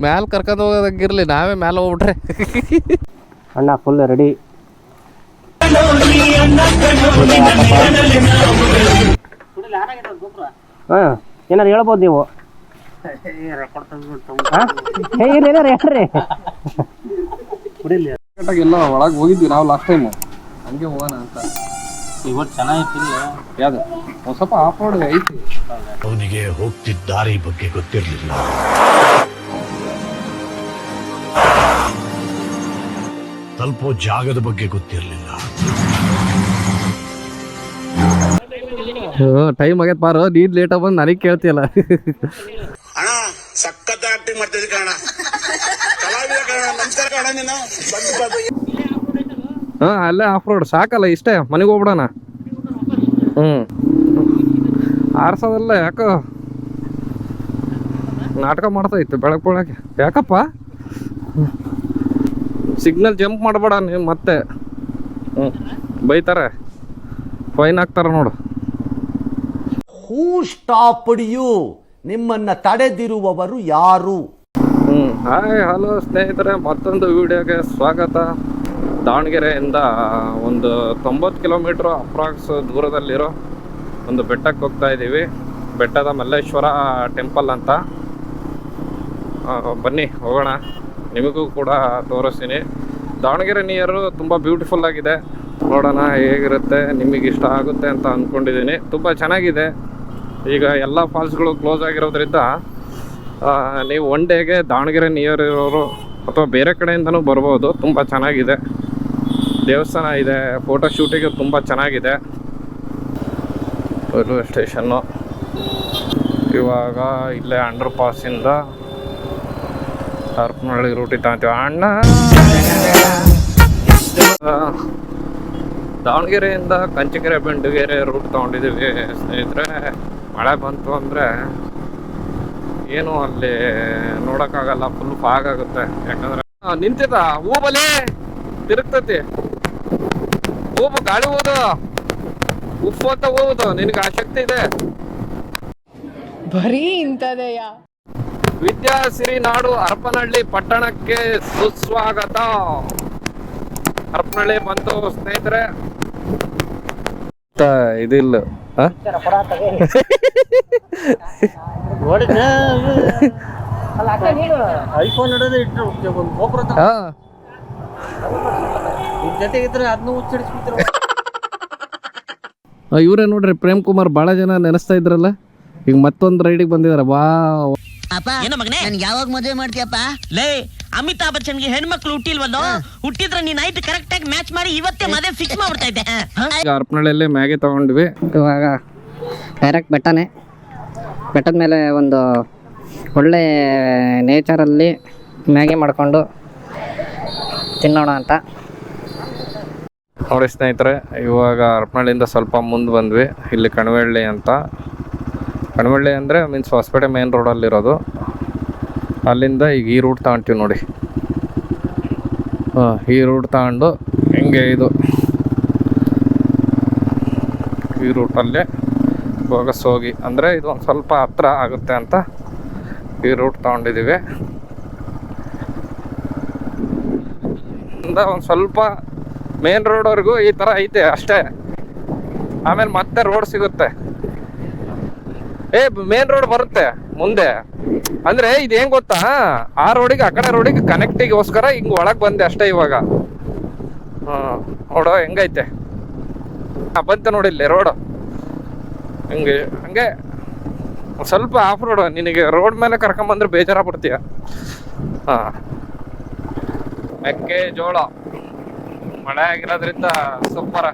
ಮ್ಯಾಲ ಕರ್ಕೊಂಡು ಹೋಗೋದಂಗಿರ್ಲಿ, ನಾವೇ ಮ್ಯಾಲ ಹೋಗ್ಬಿಟ್ರೆ. ಅಣ್ಣ ಫುಲ್ ರೆಡಿ. ಹಾಂ, ಏನಾರು ಹೇಳ್ಬೋದು ನೀವು. ಏನಾರು ಹೇಳ್ರಿ. ಎಲ್ಲ ಒಳಗೆ ಹೋಗಿದ್ವಿ ನಾವು ಲಾಸ್ಟ್ ಟೈಮ್, ಹಂಗೆ ಹೋಗೋಣ ಅಂತ. ಇವತ್ತು ಚೆನ್ನಾಗಿತ್ತಿಲ್ಲ ಯಾವ್ದು ಒಂದು ಸ್ವಲ್ಪ ಆಫ್ ರೋಡ್ ಐತಿ. ಅವನಿಗೆ ಹೋಗ್ತಿದ್ದ ದಾರಿ ಬಗ್ಗೆ ಗೊತ್ತಿರಲಿಲ್ಲ. ತಲುಪೋ ಜಾಗದ ಬಗ್ಗೆ ಗೊತ್ತಿರಲಿಲ್ಲ. ಟೈಮ್ ಆಗೈತೆ ಬಾರೋ, ನೀನ್ ಲೇಟ್ ಆಗಿ ಬಂದು ನನಗೆ ಕೇಳ್ತೀಯಲ್ಲ. ಅಣ್ಣ ಸಖತ್ ಆಕ್ಟಿಂಗ್ ಮಾಡ್ತಿದ್ದೆ ಕಣ, ಕಲಾವಿದ ಕಣ, ನಮಸ್ಕಾರ ಕಣ ನೀನು. ಹಾ, ಅಲ್ಲೇ ಆಫ್ ರೋಡ್ ಸಾಕಲ್ಲ, ಇಷ್ಟೇ ಮನೆಗೆ ಹೋಗ್ಬಿಡೋಣ. ಆರ್ಸೋದಲ್ಲ ಯಾಕೋ ನಾಟಕ ಮಾಡ್ತಾಯಿತ್ತು ಬೆಳಗ್ಗೆ. ಯಾಕಪ್ಪ ಸಿಗ್ನಲ್ ಜಂಪ್ ಮಾಡಬೇಡ ನೀವು, ಮತ್ತೆ ಬೈತಾರೆ, ಫೈನ್ ಹಾಕ್ತಾರೆ ನೋಡು. ಹೂ ಸ್ಟಾಪ್ಡ್ ಯು? ನಿಮ್ಮನ್ನ ತಡೆದಿರುವವರು ಯಾರು? ಹಾಯ್ ಹಲೋ ಸ್ನೇಹಿತರೆ, ಮತ್ತೊಂದು ವಿಡಿಯೋಗೆ ಸ್ವಾಗತ. ದಾವಣಗೆರೆಯಿಂದ ಒಂದು 90 ಕಿಲೋಮೀಟ್ರ್ ಅಪ್ರಾಕ್ಸ್ ದೂರದಲ್ಲಿರೋ ಒಂದು ಬೆಟ್ಟಕ್ಕೆ ಹೋಗ್ತಾ ಇದ್ದೀವಿ. ಬೆಟ್ಟದ ಮಲ್ಲೇಶ್ವರ ಟೆಂಪಲ್ ಅಂತ. ಬನ್ನಿ ಹೋಗೋಣ, ನಿಮಗೂ ಕೂಡ ತೋರಿಸ್ತೀನಿ. ದಾವಣಗೆರೆ ನಿಯರು ತುಂಬ ಬ್ಯೂಟಿಫುಲ್ ಆಗಿದೆ. ನೋಡೋಣ ಹೇಗಿರುತ್ತೆ, ನಿಮಗೆ ಇಷ್ಟ ಆಗುತ್ತೆ ಅಂತ ಅಂದ್ಕೊಂಡಿದ್ದೀನಿ. ತುಂಬ ಚೆನ್ನಾಗಿದೆ. ಈಗ ಎಲ್ಲ ಫಾಲ್ಸ್ಗಳು ಕ್ಲೋಸ್ ಆಗಿರೋದ್ರಿಂದ ನೀವು ಒನ್ ಡೇಗೆ ದಾವಣಗೆರೆ ನಿಯರ್ ಇರೋರು ಅಥವಾ ಬೇರೆ ಕಡೆಯಿಂದನೂ ಬರ್ಬೋದು. ತುಂಬ ಚೆನ್ನಾಗಿದೆ, ದೇವಸ್ಥಾನ ಇದೆ, ಫೋಟೋ ಶೂಟಿಗೆ ತುಂಬ ಚೆನ್ನಾಗಿದೆ. ರೈಲ್ವೆ ಸ್ಟೇಷನ್ನು ಇವಾಗ ಇಲ್ಲೇ ಅಂಡರ್ ಪಾಸಿಂದ ಹರಪನಹಳ್ಳಿ ರೂಟಿಗೆ ತಗೊತೀವಿ ಅಣ್ಣ. ದಾವಣಗೆರೆಯಿಂದ ಕಂಚಿಕೆರೆ ಬೆಂಡಗೆರೆ ರೂಟ್ ತೊಗೊಂಡಿದ್ದೀವಿ ಸ್ನೇಹಿತರೆ. ಮಳೆ ಬಂತು ಅಂದರೆ ಏನು ಅಲ್ಲಿ ನೋಡೋಕ್ಕಾಗಲ್ಲ, ಫುಲ್ ಫಾಗ್ ಆಗುತ್ತೆ. ಯಾಕಂದರೆ ನಿಂತಿದ್ದ ಹೂಬಲಿ ತಿರುಗ್ತತಿ, ಹೂಬು ಗಾಳಿ ಹೋದು ಉಪ್ಪು ಅಂತ ಹೋಗುದು. ನಿನಗೆ ಆಸಕ್ತಿ ಇದೆ ಬರೀ ಇಂಥದೆಯಾ? ವಿದ್ಯಾಸಿರಿ ನಾಡು ಹರಪನಹಳ್ಳಿ ಪಟ್ಟಣಕ್ಕೆ ಸುಸ್ವಾಗತ. ಹರಪನಹಳ್ಳಿ ಬಂತು ಸ್ನೇಹಿತರೆ. ಇದಿಲ್ಲ ಐಫೋನ್ ಹಿಡಿದು ಇಟ್ಟು ಒಂದು ಗೋಪುರ ಜೊತೆಗೆ ಇದ್ರೆ ಅದನ್ನು ಉಚ್ಚರಿಸ್ಬಿಡ್ತಾರೆ. ಇವರೇ ನೋಡ್ರಿ, ಪ್ರೇಮ್ ಕುಮಾರ್. ಭಾಳ ಜನ ನೆನೆಸ್ತಾ ಇದ್ರಲ್ಲ, ಈಗ ಮತ್ತೊಂದು ರೈಡಿಗೆ ಬಂದಿದ್ದಾರೆ. ವಾ ಯಾವಾಗ ಮದುವೆ ಮಾಡ್ತೀಯಪ್ಪ? ಲೇ, ಅಮಿತಾಬ್ ಬಚ್ಚನ್ಗೆ ಹೆಣ್ಮಕ್ಳು ಹುಟ್ಟಿಲ್ವಲ್ಲೋ? ಹುಟ್ಟಿದ್ರೆ ನೀನ್ ನೈಟ್ ಕರೆಕ್ಟ್ ಆಗಿ ಮ್ಯಾಚ್ ಮಾಡಿ ಇವತ್ತೇ ಮದುವೆ ಫಿಕ್ಸ್ ಮಾಡ್ಬಿಡ್ತಾ ಇದ್ದೆ. ಹರಪನಹಳ್ಳಿಯಲ್ಲೇ ಮ್ಯಾಗಿ ತಗೊಂಡ್ವಿ. ಇವಾಗ ಡೈರೆಕ್ಟ್ ಬೆಟ್ಟನೇ. ಬೆಟ್ಟದ ಮೇಲೆ ಒಂದು ಒಳ್ಳೆ ನೇಚರಲ್ಲಿ ಮ್ಯಾಗಿ ಮಾಡಿಕೊಂಡು ತಿನ್ನೋಣ ಅಂತ. ನೋಡಿ ಸ್ನೇಹಿತರೆ, ಇವಾಗ ಹರಪನಹಳ್ಳಿಯಿಂದ ಸ್ವಲ್ಪ ಮುಂದೆ ಬಂದ್ವಿ. ಇಲ್ಲಿ ಕಣವಳ್ಳಿ ಅಂತ. ಕಣವಳ್ಳಿ ಅಂದರೆ ಮೀನ್ಸ್ ಹೊಸಪೇಟೆ ಮೇನ್ ರೋಡಲ್ಲಿರೋದು. ಅಲ್ಲಿಂದ ಈಗ ಈ ರೂಟ್ ತಗೊಳ್ತೀವಿ ನೋಡಿ. ಈ ರೂಟ್ ತಗೊಂಡು ಹಿಂಗೆ ಈ ರೂಟಲ್ಲೇ ಇವಾಗ ಸೋಗಿ ಅಂದರೆ ಇದು ಒಂದು ಸ್ವಲ್ಪ ಹತ್ರ ಆಗುತ್ತೆ ಅಂತ ಈ ರೂಟ್ ತಗೊಂಡಿದ್ದೀವಿ. ಒಂದು ಸ್ವಲ್ಪ ಮೇನ್ ರೋಡ್ವರೆಗೂ ಈ ಥರ ಐತೆ ಅಷ್ಟೇ. ಆಮೇಲೆ ಮತ್ತೆ ರೋಡ್ ಸಿಗುತ್ತೆ. ಮೇನ್ ರೋಡ್ ಬರುತ್ತೆ ಮುಂದೆ. ಅಂದರೆ ಇದು ಹೆಂಗೆ ಗೊತ್ತಾ, ಆ ರೋಡಿಗೆ ಆ ಕಡೆ ರೋಡಿಗೆ ಕನೆಕ್ಟಿಗೋಸ್ಕರ ಹಿಂಗೆ ಒಳಗೆ ಬಂದೆ ಅಷ್ಟೇ ಇವಾಗ. ನೋಡೋ ಹೆಂಗೈತೆ, ಬಂತೆ ನೋಡಿ ಇಲ್ಲಿ ರೋಡು. ಹಂಗೆ ಸ್ವಲ್ಪ ಆಫ್ ರೋಡು. ನಿನಗೆ ರೋಡ್ ಮೇಲೆ ಕರ್ಕೊಂಬಂದ್ರೆ ಬೇಜಾರಾಗ್ಬಿಡ್ತೀಯ. ಮೆಕ್ಕೆಜೋಳ ಮಳೆ ಆಗಿರೋದ್ರಿಂದ ಸೂಪರ.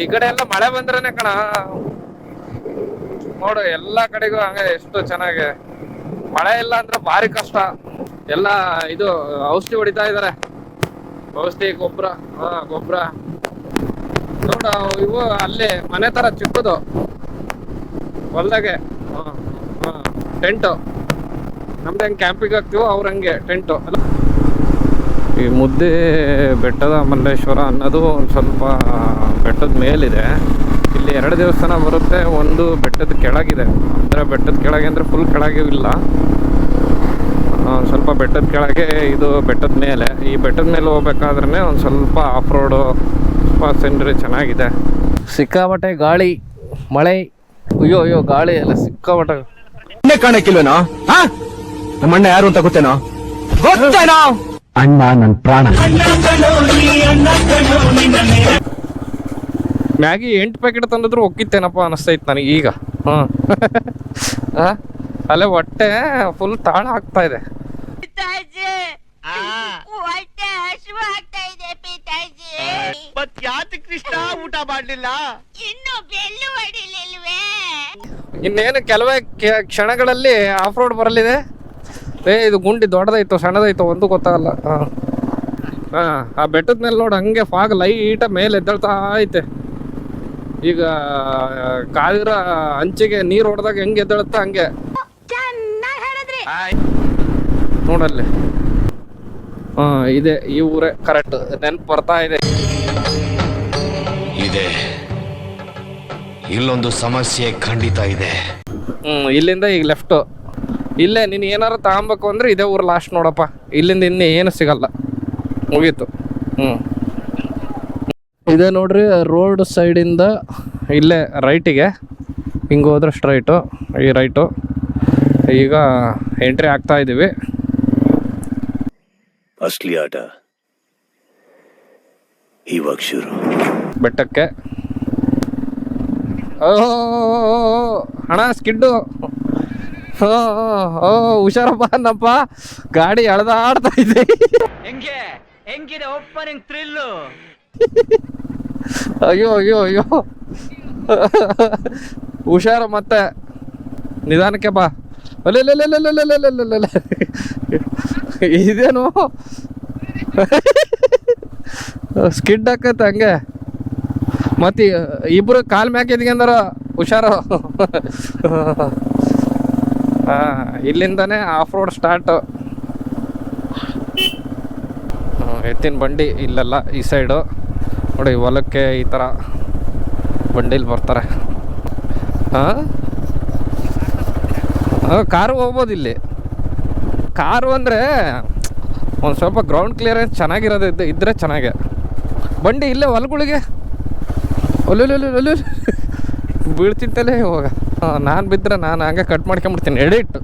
ಈ ಕಡೆ ಎಲ್ಲ ಮಳೆ ಬಂದ್ರೇನೆ ಕಣ ನೋಡು, ಎಲ್ಲ ಕಡೆಗೂ ಹಂಗೆ ಎಷ್ಟು ಚೆನ್ನಾಗಿ. ಮಳೆ ಇಲ್ಲ ಅಂದ್ರೆ ಭಾರಿ ಕಷ್ಟ. ಎಲ್ಲ ಇದು ಔಷಧಿ ಹೊಡಿತಾ ಇದಾರೆ, ಔಷಧಿ ಗೊಬ್ಬರ. ಗೊಬ್ಬರ ನೋಡ, ಇವು ಅಲ್ಲಿ ಮನೆ ತರ ಚಿಕ್ಕದು ಹೊಲ್ದಾಗೆ ಟೆಂಟು. ನಮ್ದು ಹೆಂಗೆ ಕ್ಯಾಂಪಿಗೆ ಹಾಕ್ತೀವೋ ಅವ್ರ ಹಂಗೆ ಟೆಂಟು. ಈ ಮುದ್ದೆ ಬೆಟ್ಟದ ಮಲ್ಲೇಶ್ವರ ಅನ್ನೋದು ಒಂದು ಸ್ವಲ್ಪ ಬೆಟ್ಟದ ಮೇಲಿದೆ. ಇಲ್ಲಿ 2 ದೇವಸ್ಥಾನ ಬರುತ್ತೆ. ಒಂದು ಬೆಟ್ಟದ ಕೆಳಗಿದೆ, ಅಂದರೆ ಬೆಟ್ಟದ ಕೆಳಗೆ ಅಂದರೆ ಫುಲ್ ಕೆಳಗೆ ಇಲ್ಲ, ಸ್ವಲ್ಪ ಬೆಟ್ಟದ ಕೆಳಗೆ, ಇದು ಬೆಟ್ಟದ ಮೇಲೆ. ಈ ಬೆಟ್ಟದ ಮೇಲೆ ಹೋಗ್ಬೇಕಾದ್ರೆ ಒಂದು ಸ್ವಲ್ಪ ಆಫ್ ರೋಡು, ಸ್ವಲ್ಪ ಸೀನರಿ ಚೆನ್ನಾಗಿದೆ. ಸಿಕ್ಕಾಪಟ್ಟೆ ಗಾಳಿ, ಮಳೆ, ಅಯ್ಯೋ ಗಾಳಿ ಎಲ್ಲ ಸಿಕ್ಕಾಪಟ್ಟೆ. ಕಾಣಕ್ಕಿಲ್ವೇನೋ? ನಮ್ಮ ಅಣ್ಣ ಯಾರು ಅಂತ ಗೊತ್ತೇನೋ? ಗೊತ್ತೇನೋ? ಅಣ್ಣ ನನ್ನ ಪ್ರಾಣ. ಮ್ಯಾಗಿ 8 ಪ್ಯಾಕೆಟ್ ತಂದಿದ್ರು ಒಕ್ಕಿತ್ತೇನಪ್ಪ ಅನಿಸ್ತೈತೆ ನನಗೆ ಈಗ. ಅಲ್ಲೇ ಹೊಟ್ಟೆ ಫುಲ್ ತಾಳ ಆಗ್ತಾ ಇದೆ. ಕೃಷ್ಣ ಊಟ ಮಾಡ್ಲಿಲ್ಲ, ಇನ್ನು ಬೆಲ್ಲು ಹೊಡಿಲಿಲ್ವೇ? ಇನ್ನೇನು ಕೆಲವೇ ಕ್ಷಣಗಳಲ್ಲಿ ಆಫ್ ರೋಡ್ ಬರಲಿದೆ. ಇದು ಗುಂಡಿ ದೊಡ್ಡದಾಯ್ತು ಸಣ್ಣದಾಯ್ತು ಒಂದು ಗೊತ್ತಾಗಲ್ಲ. ಆ ಬೆಟ್ಟದ ಮೇಲೆ ನೋಡಿ ಹಂಗೆ ಫಾಗ್ ಲೈಟ ಮೇಲೆ ಎದ್ದೇಳ್ತಾ ಐತೆ. ಈಗ ಕಾದಿರ ಹಂಚಿಗೆ ನೀರು ಹೊಡೆದಾಗ ಹೆಂಗೆ ಎದ್ದೇಳುತ್ತಾ ಹಂಗೆ ನೋಡಲ್ಲಿ. ಇದೆ ಈ ಊರೇ ಕರೆಕ್ಟ್, ನೆನ್ಪು ಬರ್ತಾ ಇದೆ. ಇಲ್ಲೊಂದು ಸಮಸ್ಯೆ ಖಂಡಿತ ಇದೆ. ಇಲ್ಲಿಂದ ಈಗ ಲೆಫ್ಟು. ಇಲ್ಲೇ ನೀನು ಏನಾರು ತಗೊಬೇಕು ಅಂದ್ರೆ ಇದೇ ಊರು ಲಾಸ್ಟ್ ನೋಡಪ್ಪ. ಇಲ್ಲಿಂದ ಇನ್ನೇ ಏನು ಸಿಗಲ್ಲ, ಮುಗೀತು. ಇದೇ ನೋಡ್ರಿ ರೋಡ್ ಸೈಡಿಂದ ಇಲ್ಲೇ ರೈಟಿಗೆ ಹಿಂಗೆ ಹೋದ್ರೆ ಸ್ಟ್ರೈಟು, ಈ ರೈಟು. ಈಗ ಎಂಟ್ರಿ ಆಗ್ತಾ ಇದ್ದೀವಿ ಅಸ್ಲಿ ಆಟ ಇವಾಗ ಶುರು. ಬೆಟ್ಟಕ್ಕೆ. ಹಣ ಸ್ಕಿಡ್ಡು. ಹುಷಾರಪ್ಪ ಅನ್ನಪ್ಪ, ಗಾಡಿ ಎಳ್ದಾಡ್ತಾ ಇದೆ. ಹೆಂಗಿದೆ ಓಪನಿಂಗ್ ಥ್ರಿಲ್ಲು? ಅಯ್ಯೋ ಹುಷಾರ, ಮತ್ತೆ ನಿಧಾನಕ್ಕೆ ಬಾ. ಇದೇನು ಸ್ಕಿಡ್ ಹಾಕತ್ತೆ ಹಂಗೆ. ಮತ್ತೆ ಇಬ್ರು ಕಾಲ್ ಮ್ಯಾಕ್ ಎದ್ಕೊಂಡಾರ, ಹುಷಾರು. ಇಲ್ಲಿಂದಾನೆ ಆಫ್ ರೋಡ್ ಸ್ಟಾರ್ಟ್. ಎತ್ತಿನ ಬಂಡಿ ಇಲ್ಲೆಲ್ಲ ಈ ಸೈಡು ನೋಡಿ, ಹೊಲಕ್ಕೆ ಈ ಥರ ಬಂಡಿಲಿ ಬರ್ತಾರೆ. ಕಾರು ಹೋಗ್ಬೋದು ಇಲ್ಲಿ. ಕಾರು ಅಂದರೆ ಒಂದು ಸ್ವಲ್ಪ ಗ್ರೌಂಡ್ ಕ್ಲಿಯರೆನ್ಸ್ ಚೆನ್ನಾಗಿರೋದು ಇದ್ದರೆ ಚೆನ್ನಾಗೆ. ಬಂಡಿ ಇಲ್ಲೇ ಹೊಲಗಳಿಗೆ ಒಲ್ಲು ಬೀಳ್ತಿತ್ತಲೇ ಇವಾಗ. ನಾನು ಬಿದ್ದರೆ ನಾನು ಹಂಗೆ ಕಟ್ ಮಾಡ್ಕೊಂಬಿಡ್ತೀನಿ ಎಡಿಟ್.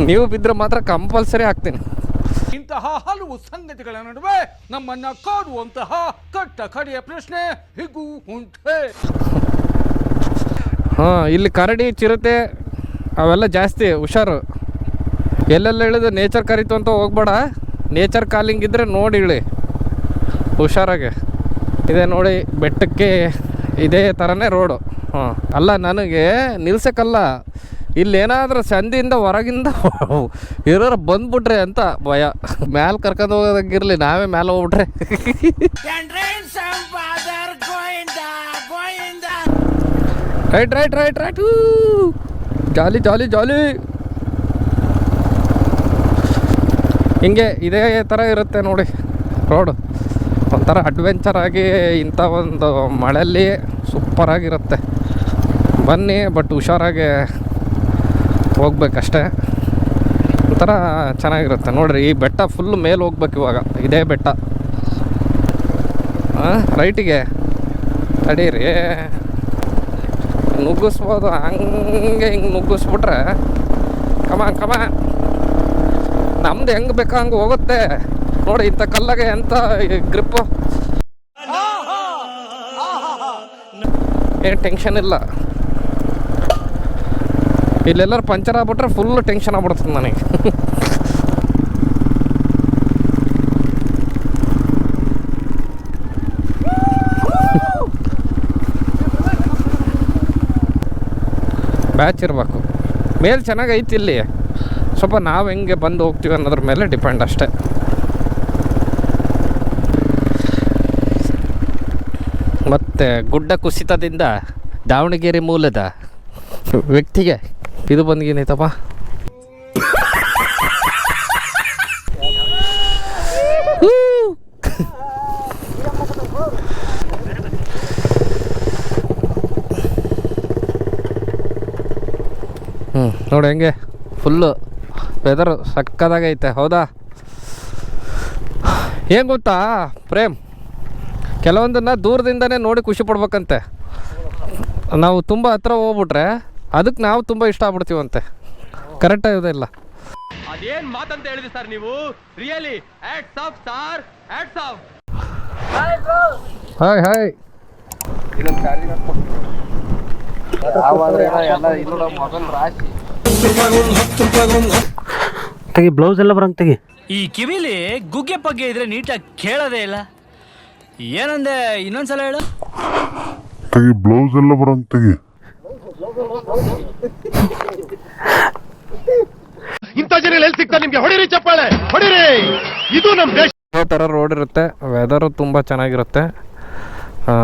ನೀವು ಬಿದ್ದರೆ ಮಾತ್ರ ಕಂಪಲ್ಸರಿ ಹಾಕ್ತೀನಿ. ಇಂತಹ ಹಲವು ಸಂಗತಿಗಳ ನಡುವೆ ನಮ್ಮನ್ನ ಕಾಡುವಂತಹ ಕಟ್ಟ ಕಡೆಯ ಪ್ರಶ್ನೆ ಹೀಗೂ ಉಂಟೆ. ಇಲ್ಲಿ ಕರಡಿ, ಚಿರತೆ ಅವೆಲ್ಲ ಜಾಸ್ತಿ, ಹುಷಾರು. ಎಲ್ಲೆಲ್ಲ ಇಳಿದು ನೇಚರ್ ಕರೀತು ಅಂತ ಹೋಗ್ಬೇಡ. ನೇಚರ್ ಕಾಲಿಂಗ್ ಇದ್ದರೆ ನೋಡಿ ಇಳಿ ಹುಷಾರಾಗೆ. ಇದೆ ನೋಡಿ ಬೆಟ್ಟಕ್ಕೆ ಇದೇ ಥರನೇ ರೋಡು. ಅಲ್ಲ, ನನಗೆ ನಿಲ್ಸಕ್ಕಲ್ಲ, ಇಲ್ಲೇನಾದ್ರೂ ಸಂಧಿಯಿಂದ ಹೊರಗಿಂದ ಇರೋರು ಬಂದ್ಬಿಟ್ರೆ ಅಂತ ಭಯ. ಮ್ಯಾಲೆ ಕರ್ಕೊಂಡು ಹೋಗೋದಾಗಿರ್ಲಿ, ನಾವೇ ಮ್ಯಾಲೆ ಹೋಗ್ಬಿಟ್ರೆ. ರೈಟ್ ಜಾಲಿ ಜಾಲಿ ಜಾಲಿ. ಹಿಂಗೆ ಇದೇ ಥರ ಇರುತ್ತೆ ನೋಡಿ ರೋಡು. ಒಂಥರ ಅಡ್ವೆಂಚರ್ ಆಗಿ ಇಂಥ ಒಂದು ಮಳೆಯಲ್ಲಿ ಸೂಪರಾಗಿರುತ್ತೆ. ಬನ್ನಿ, ಬಟ್ ಹುಷಾರಾಗಿ ಹೋಗ್ಬೇಕಷ್ಟೇ. ಒಂಥರ ಚೆನ್ನಾಗಿರುತ್ತೆ ನೋಡ್ರಿ. ಈ ಬೆಟ್ಟ ಫುಲ್ ಮೇಲೆ ಹೋಗ್ಬೇಕು ಇವಾಗ. ಇದೇ ಬೆಟ್ಟ. ರೈಟಿಗೆ ತಡೀರಿ, ನುಗ್ಗಿಸ್ಬೋದು. ಹಂಗೆ ಹಿಂಗೆ ನುಗ್ಗಿಸ್ಬಿಟ್ರೆ ಕಮ ನಮ್ದು ಹೆಂಗೆ ಬೇಕಾ ಹಂಗೆ ಹೋಗುತ್ತೆ ನೋಡಿ. ಇಂಥ ಕಲ್ಲಾಗೆ ಎಂಥ ಗ್ರಿಪ್ಪು, ಏನು ಟೆನ್ಷನ್ ಇಲ್ಲ. ಇಲ್ಲೆಲ್ಲರೂ ಪಂಚರ್ ಆಗ್ಬಿಟ್ರೆ ಫುಲ್ ಟೆನ್ಷನ್ ಆಗ್ಬಿಡ್ತದೆ ನನಗೆ. ಬ್ಯಾಚ್ ಇರಬೇಕು. ಮೇಲೆ ಚೆನ್ನಾಗಿ ಐತಿ ಇಲ್ಲಿ. ಸ್ವಲ್ಪ ನಾವು ಹೆಂಗೆ ಬಂದು ಹೋಗ್ತೀವಿ ಅನ್ನೋದ್ರ ಮೇಲೆ ಡಿಪೆಂಡ್ ಅಷ್ಟೇ. ಮತ್ತು ಗುಡ್ಡ ಕುಸಿತದಿಂದ ದಾವಣಗೆರೆ ಮೂಲದ ವ್ಯಕ್ತಿಗೆ ಇದು ಬಂದ್ಗೇನೈತಪ್ಪ. ನೋಡಿ ಹೆಂಗೆ ಫುಲ್ಲು ವೆದರು ಸಕ್ಕದಾಗೈತೆ. ಹೌದಾ? ಏನು ಗೊತ್ತಾ ಪ್ರೇಮ್, ಕೆಲವೊಂದನ್ನು ದೂರದಿಂದನೇ ನೋಡಿ ಖುಷಿ ಪಡ್ಬೇಕಂತೆ. ನಾವು ತುಂಬ ಹತ್ರ ಹೋಗ್ಬಿಟ್ರೆ ಅದಕ್ಕೆ ನಾವು ತುಂಬ ಇಷ್ಟ ಆಗ್ಬಿಡ್ತೀವಂತೆ. ಕರೆಕ್ಟಾಗಿಲ್ಲ? ಅದೇನ್ ಮಾತಂತ ಹೇಳಿದ್ರಿ ಸರ್ ನೀವು? Really hats off sir, hats off. Hi hi. ತೆಗಿ ಬ್ಲೌಸ್ ಎಲ್ಲ ಬರಂಗ್ ತೆಗಿ. ಈ ಕಿವಿಲಿ ಗುಗ್ಗೆ ಪಗ್ಗೆ ಇದ್ರೆ ನೀಟಾಗಿ ಕೇಳೋದೇ ಇಲ್ಲ. ಏನಂದೆ ಇನ್ನೊಂದ್ಸಲ ಹೇಳು. ತೆಗಿ ಬ್ಲೌಸ್ ಎಲ್ಲ ಬರಂಗ್ ತೆಗಿ. ಇಂಥ ಜನ ಎಲ್ಲಿ ಸಿಗ್ತಾರೆ ನಿಮ್ಗೆ? ಹೊಡಿರಿ ಚಪ್ಪಾಳೆ, ಹೊಡಿರಿ. ಇದು ನಮ್ಮ ದೇಶ. ಯಾವ ಥರ ರೋಡ್ ಇರುತ್ತೆ, ವೆದರು ತುಂಬ ಚೆನ್ನಾಗಿರುತ್ತೆ.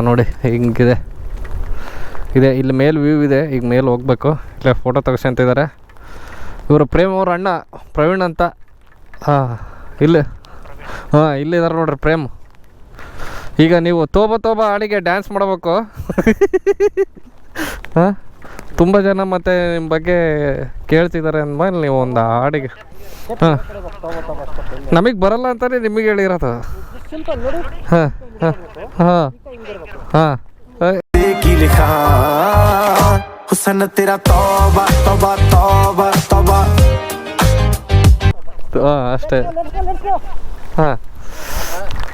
ನೋಡಿ ಹಿಂಗಿದೆ ಇದೆ, ಇಲ್ಲಿ ಮೇಲೆ ವ್ಯೂ ಇದೆ. ಈಗ ಮೇಲೆ ಹೋಗ್ಬೇಕು. ಇಲ್ಲೇ ಫೋಟೋ ತೆಗೆಸ್ಕೊಂತಿದ್ದಾರೆ. ಇವರು ಪ್ರೇಮ್ ಅವ್ರ ಅಣ್ಣ ಪ್ರವೀಣ್ ಅಂತ. ಇಲ್ಲಿ ಇಲ್ಲಿದ್ದಾರೆ ನೋಡ್ರಿ ಪ್ರೇಮ್. ಈಗ ನೀವು ತೋಬ ಹಾಡಿಗೆ ಡ್ಯಾನ್ಸ್ ಮಾಡಬೇಕು. ಹಾಂ, ತುಂಬ ಜನ ಮತ್ತೆ ನಿಮ್ಮ ಬಗ್ಗೆ ಕೇಳ್ತಿದ್ದಾರೆ ಅಂದಮೇಲೆ ನೀವು ಒಂದು ಹಾಡಿಗೆ. ಹಾಂ, ನಮಗೆ ಬರಲ್ಲ ಅಂತಲೇ ನಿಮಗೆ ಹೇಳಿರೋದು. ಹಾಂ ಹಾಂ ಹಾಂ ಹಾಂ. ಅಷ್ಟೇ. ಹಾಂ,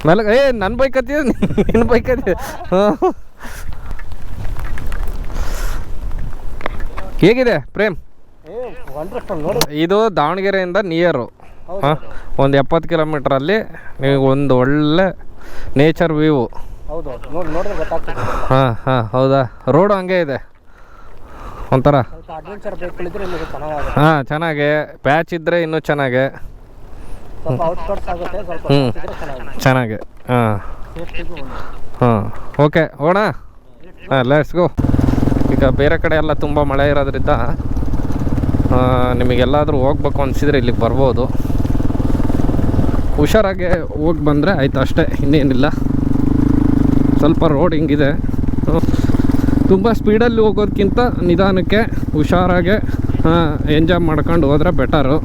ಮೇಲೆ ನನ್ನ ಬೈಕ್ ಹತ್ತಿದ, ನಿನ್ನ ಬೈಕ್ ಹತ್ತಿದ. ಹಾಂ, ಹೇಗಿದೆ ಪ್ರೇಮ್? ಇದು ದಾವಣಗೆರೆಯಿಂದ ನಿಯರು. ಹಾಂ, ಒಂದು 70 ಕಿಲೋಮೀಟ್ರಲ್ಲಿ ನೀವು ಒಂದು ಒಳ್ಳೆ ನೇಚರ್ ವ್ಯೂ. ಹಾಂ ಹಾಂ, ಹೌದಾ? ರೋಡು ಹಂಗೆ ಇದೆ ಒಂಥರ. ಹಾಂ, ಚೆನ್ನಾಗೆ ಪ್ಯಾಚ್ ಇದ್ದರೆ ಇನ್ನೂ ಚೆನ್ನಾಗೆ. ಹ್ಞೂ, ಚೆನ್ನಾಗೆ. ಹಾಂ ಹಾಂ, ಓಕೆ ಹೋಗೋಣ. ಹಾಂ, ಲೆಟ್ಸ್ ಗೋ. ಈಗ ಬೇರೆ ಕಡೆ ಎಲ್ಲ ತುಂಬ ಮಳೆ ಇರೋದ್ರಿಂದ ನಿಮಗೆಲ್ಲಾದರೂ ಹೋಗ್ಬೇಕು ಅನಿಸಿದರೆ ಇಲ್ಲಿಗೆ ಬರ್ಬೋದು. ಹುಷಾರಾಗಿ ಹೋಗಿ ಬಂದರೆ ಆಯಿತು ಅಷ್ಟೇ, ಇನ್ನೇನಿಲ್ಲ. ಸ್ವಲ್ಪ ರೋಡ್ ಹಿಂಗಿದೆ. ತುಂಬ ಸ್ಪೀಡಲ್ಲಿ ಹೋಗೋದಕ್ಕಿಂತ ನಿಧಾನಕ್ಕೆ ಹುಷಾರಾಗೆ ಎಂಜಾಯ್ ಮಾಡ್ಕೊಂಡು ಹೋದರೆ ಬೆಟರು.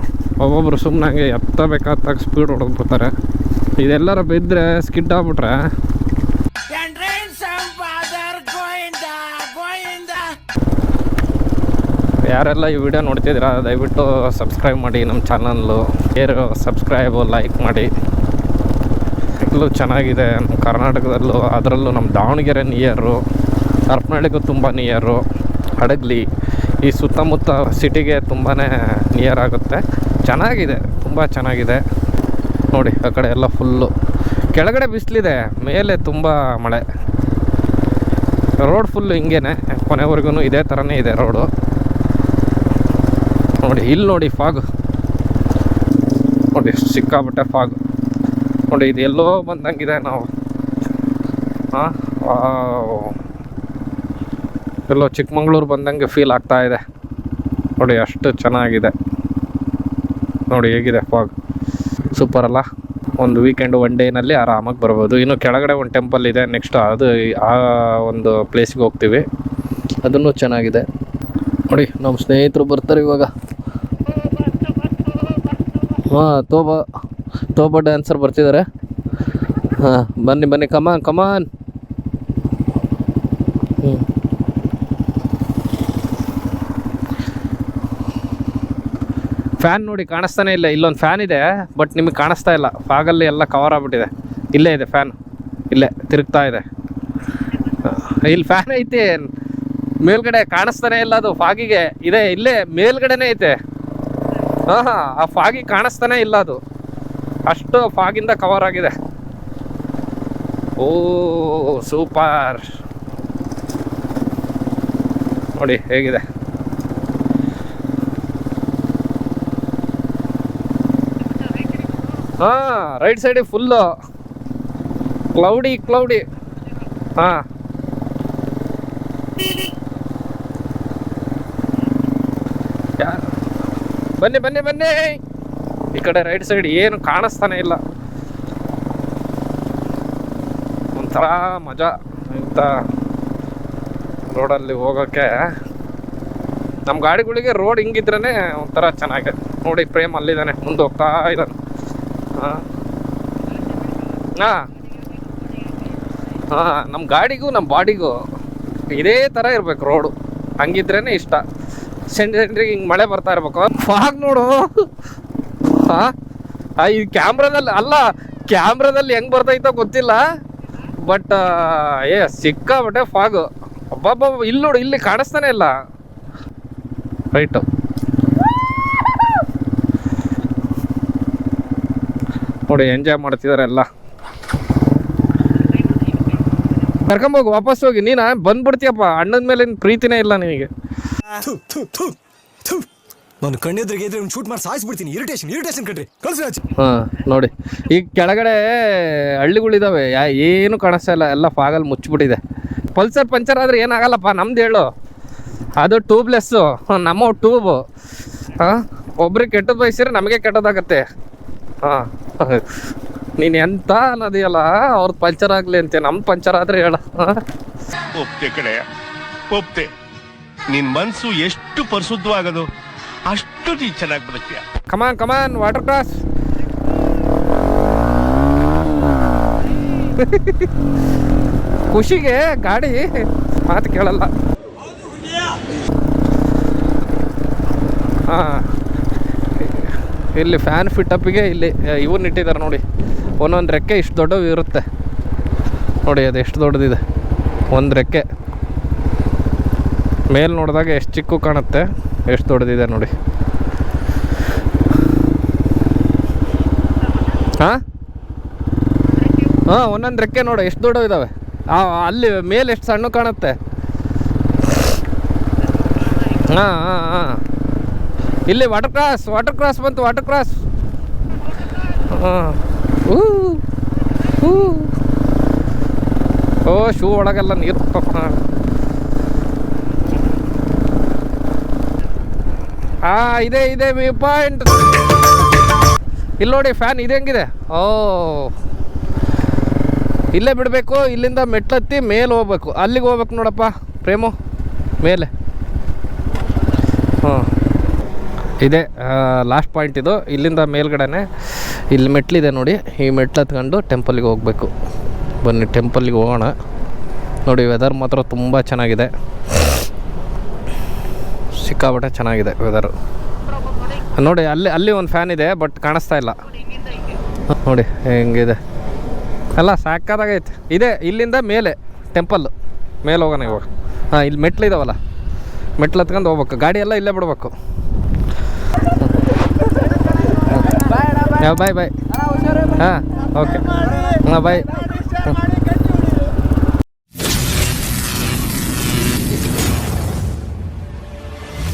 ಒಬ್ಬೊಬ್ಬರು ಸುಮ್ಮನೆ ಎತ್ತಬೇಕಾದಾಗ ಸ್ಪೀಡ್ ಹೊಡೆದ್ಬಿಡ್ತಾರೆ. ಇದೆಲ್ಲರ ಬಿದ್ದರೆ ಸ್ಕಿಡ್ ಆಗ್ಬಿಟ್ರೆ ಯಾರೆಲ್ಲ ಈ ವಿಡಿಯೋ ನೋಡ್ತಿದ್ದೀರಾ ದಯವಿಟ್ಟು ಸಬ್ಸ್ಕ್ರೈಬ್ ಮಾಡಿ ನಮ್ಮ ಚಾನಲ್ಲು. ಸಬ್ಸ್ಕ್ರೈಬು, ಲೈಕ್ ಮಾಡಿ. ಇಲ್ಲೂ ಚೆನ್ನಾಗಿದೆ ನಮ್ಮ ಕರ್ನಾಟಕದಲ್ಲೂ, ಅದರಲ್ಲೂ ನಮ್ಮ ದಾವಣಗೆರೆ ನಿಯರು, ಹರಪನಹಳ್ಳಿಗೂ ತುಂಬ ನಿಯರು, ಹಡಗಲಿ ಈ ಸುತ್ತಮುತ್ತ ಸಿಟಿಗೆ ತುಂಬಾ ನಿಯರ್ ಆಗುತ್ತೆ. ಚೆನ್ನಾಗಿದೆ, ತುಂಬ ಚೆನ್ನಾಗಿದೆ. ನೋಡಿ ಆ ಕಡೆ ಎಲ್ಲ ಫುಲ್ಲು, ಕೆಳಗಡೆ ಬಿಸಿಲಿದೆ, ಮೇಲೆ ತುಂಬ ಮಳೆ. ರೋಡ್ ಫುಲ್ಲು ಹಿಂಗೇನೆ ಕೊನೆವರೆಗೂ ಇದೇ ಥರನೇ ಇದೆ ರೋಡು. ನೋಡಿ ಇಲ್ಲಿ ನೋಡಿ ಫಾಗ್ ನೋಡಿ, ಸಿಕ್ಕಾಬಿಟ್ಟೆ ಫಾಗ್ ನೋಡಿ. ಇದು ಎಲ್ಲೋ ಬಂದಂಗಿದೆ ನಾವು. ಹಾಂ, ಎಲ್ಲೋ ಚಿಕ್ಕಮಂಗ್ಳೂರು ಬಂದಂಗೆ ಫೀಲ್ ಆಗ್ತಾ ಇದೆ ನೋಡಿ, ಅಷ್ಟು ಚೆನ್ನಾಗಿದೆ. ನೋಡಿ ಹೇಗಿದೆ ಫಾಗ್, ಸೂಪರ್ ಅಲ್ಲ? ಒಂದು ವೀಕೆಂಡ್ ಒನ್ ಡೇನಲ್ಲಿ ಆರಾಮಾಗಿ ಬರ್ಬೋದು. ಇನ್ನು ಕೆಳಗಡೆ ಒಂದು ಟೆಂಪಲ್ ಇದೆ, ನೆಕ್ಸ್ಟ್ ಅದು ಆ ಒಂದು ಪ್ಲೇಸ್ಗೆ ಹೋಗ್ತೀವಿ, ಅದನ್ನು ಚೆನ್ನಾಗಿದೆ. ನೋಡಿ ನಮ್ಮ ಸ್ನೇಹಿತರು ಬರ್ತಾರೆ ಇವಾಗ. ಹಾಂ, ತೋಬ ಡ್ಯಾನ್ಸರ್ ಬರ್ತಿದ್ದಾರೆ. ಹಾಂ, ಬನ್ನಿ ಕಮಾನ್ ಕಮಾನ್. ಹ್ಞೂ, ಫ್ಯಾನ್ ನೋಡಿ ಕಾಣಿಸ್ತಾನೆ ಇಲ್ಲ. ಇಲ್ಲೊಂದು ಫ್ಯಾನ್ ಇದೆ ಬಟ್ ನಿಮಗೆ ಕಾಣಿಸ್ತಾ ಇಲ್ಲ, ಫಾಗಲ್ಲಿ ಎಲ್ಲ ಕವರ್ ಆಗಿಬಿಟ್ಟಿದೆ. ಇಲ್ಲೇ ಇದೆ ಫ್ಯಾನ್, ಇಲ್ಲೇ ತಿರುಗ್ತಾ ಇದೆ. ಇಲ್ಲಿ ಫ್ಯಾನ್ ಐತೆ, ಮೇಲ್ಗಡೆ ಕಾಣಿಸ್ತಾನೆ ಇಲ್ಲ, ಅದು ಫಾಗಿಗೆ ಇದೆ. ಇಲ್ಲೇ ಮೇಲ್ಗಡೆನೇ ಐತೆ. ಹಾಂ, ಆ ಫಾಗಿ ಕಾಣಿಸ್ತಾನೆ ಇಲ್ಲ, ಅದು ಅಷ್ಟು ಫಾಗಿಂದ ಕವರ್ ಆಗಿದೆ. ಓ ಸೂಪರ್, ನೋಡಿ ಹೇಗಿದೆ. ಹಾಂ, ರೈಟ್ ಸೈಡಿಗೆ ಫುಲ್ಲು ಕ್ಲೌಡಿ. ಹಾಂ, ಬನ್ನಿ ಈ ಕಡೆ ರೈಟ್ ಸೈಡ್ ಏನು ಕಾಣಿಸ್ತಾನೆ ಇಲ್ಲ. ಒಂಥರ ಮಜಾ ಇಂಥ ರೋಡಲ್ಲಿ ಹೋಗೋಕ್ಕೆ. ನಮ್ಮ ಗಾಡಿಗಳಿಗೆ ರೋಡ್ ಹಿಂಗಿದ್ರೇ ಒಂಥರ ಚೆನ್ನಾಗಿದೆ. ನೋಡಿ ಪ್ರೇಮ್ ಅಲ್ಲಿದ್ದಾನೆ, ಮುಂದೆ ಹೋಗ್ತಾ ಇದ್ದಾನೆ. ಹಾಂ ನಮ್ಮ ಗಾಡಿಗೂ ನಮ್ಮ ಬಾಡಿಗೂ ಇದೇ ಥರ ಇರಬೇಕು ರೋಡು, ಹಂಗಿದ್ರೇ ಇಷ್ಟ. ಸೆಂಟ್ರಿಗೆ ಹಿಂಗೆ ಮಳೆ ಬರ್ತಾ ಇರ್ಬೇಕು. ಫಾಗ್ ನೋಡು. ಹಾಂ ಈ ಕ್ಯಾಮ್ರಾದಲ್ಲಿ ಅಲ್ಲ, ಕ್ಯಾಮ್ರಾದಲ್ಲಿ ಹೆಂಗೆ ಬರ್ತೈತೋ ಗೊತ್ತಿಲ್ಲ, ಬಟ್ ಸಿಕ್ಕಾಬಟ್ಟೆ ಫಾಗು. ಅಬ್ಬಬ್ಬ, ಇಲ್ಲಿ ನೋಡು, ಇಲ್ಲಿ ಕಾಣಿಸ್ತಾನೆ ಇಲ್ಲ. ರೈಟು ನೋಡಿ, ಎಂಜಾಯ್ ಮಾಡ್ತಿದ್ದಾರೆ ಎಲ್ಲ. ಕರ್ಕೊಂಬೋಗು, ವಾಪಸ್ ಹೋಗಿ. ನೀನು ಬಂದ್ಬಿಡ್ತೀಯಪ್ಪ, ಅಣ್ಣನ ಮೇಲೆ ಪ್ರೀತಿನೇ ಇಲ್ಲ ನಿನಗೆ. ನಾನು ಕಣ್ಣೆದ್ರಿಗೆ ಇದ್ರೆ ಒಂದು ಶೂಟ್ ಮಾಡಿ ಸಾಯಿಸ್ಬಿಡ್ತೀನಿ. ಇರಿಟೇಷನ್ ಕಣ್ರಿ, ಕಳ್ಸಿ. ಹಾಂ ನೋಡಿ, ಈಗ ಕೆಳಗಡೆ ಹಳ್ಳಿಗಳಿದ್ದಾವೆ, ಏನು ಕಾಣಿಸ್ತಾ ಇಲ್ಲ, ಎಲ್ಲ ಫಾಗಲ್ಲಿ ಮುಚ್ಚಿಬಿಟ್ಟಿದೆ. ಪಲ್ಸರ್ ಪಂಚರ್ ಆದರೆ ಏನಾಗಲ್ಲಪ್ಪ, ನಮ್ದು ಹೇಳು, ಅದು ಟ್ಯೂಬ್ಲೆಸ್ಸು, ನಮ್ಮ ಟ್ಯೂಬು. ಹಾಂ, ಒಬ್ರಿಗೆ ಕೆಟ್ಟದ್ದು ಬಯಸಿದ್ರೆ ನಮಗೆ ಕೆಟ್ಟದಾಗತ್ತೆ. ಹಾಂ, ನೀನು ಎಂತ ಅನ್ನೋದಿಯಲ್ಲ, ಅವ್ರದ್ದು ಪಂಚರ್ ಆಗಲಿ ಅಂತೆ, ನಮ್ಮ ಪಂಚರ್ ಆದರೆ ಹೇಳ. ಒಪ್ತೆ ಕಡೆ ಒಪ್ತೆ. ನಿನ್ ಮನ್ಸು ಎಷ್ಟು ಪರಿಶುದ್ಧವಾಗದು ಅಷ್ಟು ನೀ ಚೆನ್ನಾಗಿ ಬದುಕ್ತೀಯ. ಕಮಾನ್ ವಾಟರ್ ಕ್ರಾಸ್. ಖುಷಿಗೆ ಗಾಡಿ ಮಾತು ಕೇಳಲ್ಲ. ಹಾಂ, ಇಲ್ಲಿ ಫ್ಯಾನ್ ಫಿಟ್ಟಪ್ಪಿಗೆ ಇಲ್ಲಿ ಇವನ್ನ ಇಟ್ಟಿದ್ದಾರೆ ನೋಡಿ. ಒಂದೊಂದು ರೆಕ್ಕೆ ಇಷ್ಟು ದೊಡ್ಡವು ಇರುತ್ತೆ ನೋಡಿ, ಅದು ಎಷ್ಟು ದೊಡ್ಡದಿದೆ ಒಂದು ರೆಕ್ಕೆ. ಮೇಲೆ ನೋಡಿದಾಗ ಎಷ್ಟು ಚಿಕ್ಕ ಕಾಣುತ್ತೆ, ಎಷ್ಟು ದೊಡ್ಡದಿದೆ ನೋಡಿ. ಹಾಂ ಒಂದೊಂದು ರೆಕ್ಕೆ ನೋಡಿ ಎಷ್ಟು ದೊಡ್ಡವು ಇದ್ದಾವೆ. ಅಲ್ಲಿ ಮೇಲೆ ಎಷ್ಟು ಸಣ್ಣ ಕಾಣುತ್ತೆ. ಹಾಂ ಇಲ್ಲಿ ವಾಟರ್ ಕ್ರಾಸ್ ಬಂತು. Water cross. ಹಾಂ, ಓ ಶೂ ಒಳಗೆಲ್ಲ ನೀರು. ಇದೆ ವ್ಯೂ ಪಾಯಿಂಟ್. ಇಲ್ಲಿ ನೋಡಿ ಫ್ಯಾನ್ ಇದೆ ಹೆಂಗಿದೆ. ಓ, ಇಲ್ಲೇ ಬಿಡಬೇಕು, ಇಲ್ಲಿಂದ ಮೆಟ್ಲತ್ತಿ ಮೇಲೆ ಹೋಗ್ಬೇಕು. ಅಲ್ಲಿಗೆ ಹೋಗ್ಬೇಕು ನೋಡಪ್ಪ ಪ್ರೇಮು, ಮೇಲೆ. ಹಾಂ, ಇದೆ ಲಾಸ್ಟ್ ಪಾಯಿಂಟ್ ಇದು. ಇಲ್ಲಿಂದ ಮೇಲ್ಗಡೆನೆ ಇಲ್ಲಿ ಮೆಟ್ಲಿದೆ ನೋಡಿ, ಈ ಮೆಟ್ಲು ಹತ್ಕೊಂಡು ಟೆಂಪಲ್ಗೆ ಹೋಗಬೇಕು. ಬನ್ನಿ ಟೆಂಪಲ್ಗೆ ಹೋಗೋಣ. ನೋಡಿ ವೆದರ್ ಮಾತ್ರ ತುಂಬ ಚೆನ್ನಾಗಿದೆ, ಸಿಕ್ಕಾಬಟ್ಟೆ ಚೆನ್ನಾಗಿದೆ ವೆದರು. ನೋಡಿ ಅಲ್ಲಿ ಒಂದು ಫ್ಯಾನ್ ಇದೆ, ಬಟ್ ಕಾಣಿಸ್ತಾ ಇಲ್ಲ ನೋಡಿ ಹೆಂಗಿದೆ. ಎಲ್ಲ ಸಾಕಾದಾಗೈತೆ. ಇದೆ ಇಲ್ಲಿಂದ ಮೇಲೆ ಟೆಂಪಲ್ಲು, ಮೇಲೆ ಹೋಗೋಣ ಇವಾಗ. ಹಾಂ, ಇಲ್ಲಿ ಮೆಟ್ಲಿದಾವಲ್ಲ, ಮೆಟ್ಲು ಹತ್ಕೊಂಡು ಹೋಗ್ಬೇಕು. ಗಾಡಿ ಎಲ್ಲ ಇಲ್ಲೇ ಬಿಡ್ಬೇಕು. ಬಾಯ್. ಹಾಂ, ಓಕೆ. ಹಾಂ, ಬಾಯ್.